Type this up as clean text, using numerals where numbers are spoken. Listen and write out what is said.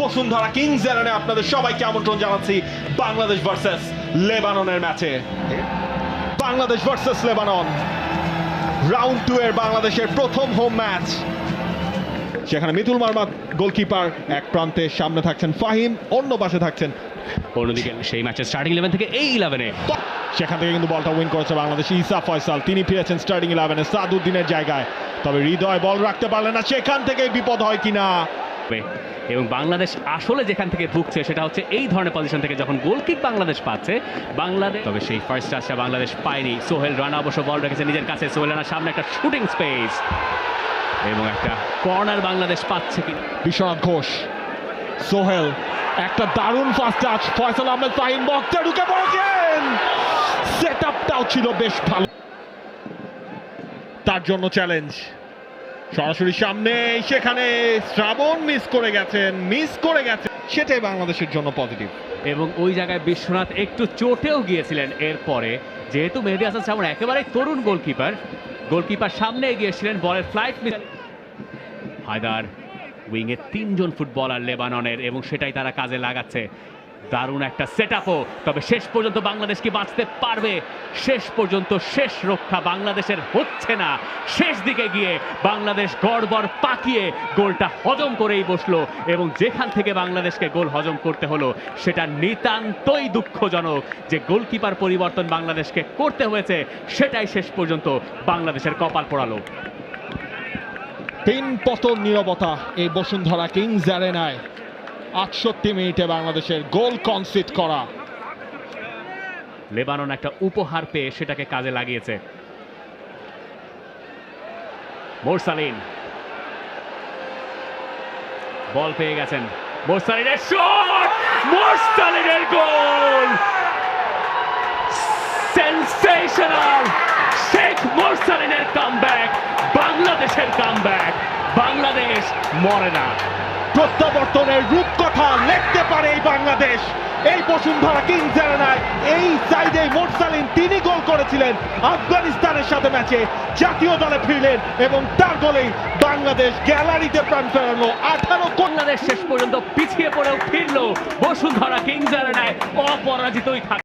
Bashundhara Kings এলেভেনে আপনাদের সবাইকে আমন্ত্রণ জানাচ্ছি বাংলাদেশ ভার্সেস লেবাননের ম্যাচে। বাংলাদেশ ভার্সেস লেবানন রাউন্ড 2 এর বাংলাদেশের প্রথম হোম ম্যাচ। সেখানে মিতুল মার্মা গোলকিপার, এক প্রান্তে সামনে থাকছেন ফাহিম, অন্য পাশে থাকছেন অন্যদিকে সেই ম্যাচের স্টার্টিং 11 থেকে এই 11-এ সেখান থেকে কিন্তু বলটা উইন করেছে বাংলাদেশ। ইসা ফয়সাল তিনি ফিরেছেন স্টার্টিং 11-এ সাদউদ্দিনের জায়গায়, তবে হৃদয় বল রাখতে পারলেন না, সেখান থেকে বিপদ হয় কিনা। এবং বাংলাদেশ আসলে যেখান থেকে ভুগছে সেটা হচ্ছে এই ধরনের পজিশন থেকে যখন গোলকিক বাংলাদেশ পাচ্ছে বাংলাদেশ, তবে সেই ফার্স্ট টাচটা বাংলাদেশ পায়নি। সোহেল রানা অবশ্য বল রেখেছে নিজের কাছে, সোহেল রানার সামনে একটা শুটিং স্পেস এবং একটা কর্নার বাংলাদেশ পাচ্ছে কি। বিশ্বনাথ ঘোষ, সোহেল, একটা দারুণ ফাস্ট টাচ, ফয়সাল আহমেদ ফাহিম বক্সে ঢুকে পড়েছেন, সেটআপটাও ছিল বেশ ভালো, তার জন্য চ্যালেঞ্জ সরাসরি সামনে, সেখানে শ্রাবণ মিস করে গেছেন, সেটাই বাংলাদেশের জন্য পজিটিভ। এবং ওই জায়গায় বিশ্বনাথ একটু চোটেও গিয়েছিলেন এরপরে, যেহেতু মেহেদী হাসান শ্রাবণ একেবারে তরুণ গোলকিপার সামনে এগিয়েছিলেন, বলের ফ্লাইট হায়দার উইংয়ে 3 জন ফুটবলার লেবাননের এবং সেটাই তারা কাজে লাগাচ্ছে। দারুণ একটা সেটআপও, তবে শেষ পর্যন্ত বাংলাদেশ কি বাঁচতে পারবে? শেষ পর্যন্ত শেষ রক্ষা বাংলাদেশের হচ্ছে না। শেষ দিকে গিয়ে বাংলাদেশ গড়বড় পাকিয়ে গোলটা হজম করেই বসলো এবং যেখান থেকে বাংলাদেশকে গোল হজম করতে হলো সেটা নিতান্তই দুঃখজনক যে গোলকিপার পরিবর্তন বাংলাদেশকে করতে হয়েছে, সেটাই শেষ পর্যন্ত বাংলাদেশের কপাল পোড়ালো। 3 পতন নীরবতা এই বসুন্ধরা কিংস অ্যারেনায়। 68 মিনিটে বাংলাদেশের গোল কনসিড করা। লেবানন একটা উপহার পেয়ে সেটাকে কাজে লাগিয়েছে। মোরসালিন বল পেয়ে গেছেন, মোরসালিনের শট, মোরসালিনের গোল, সেনসেশনাল। শেখ মোরসালিনের কামব্যাক, বাংলাদেশের কামব্যাক, বাংলাদেশ মরে না। প্রত্যাবর্তনের রূপকথা লিখতে পারে এই বাংলাদেশ। এই বসুন্ধরা কিংস অ্যারেনায় এই সাইডে মোরসালিন তিনি গোল করেছিলেন আফগানিস্তানের সাথে ম্যাচে, জাতীয় দলে ফিরলেন এবং তার গোলেই বাংলাদেশ গ্যালারিতে প্রাণ ফেরানো। 18 বাংলাদেশ শেষ পর্যন্ত পিছিয়ে পড়েও ফিরলো বসুন্ধরা কিংস অ্যারেনায়, অপরাজিতই থাকে।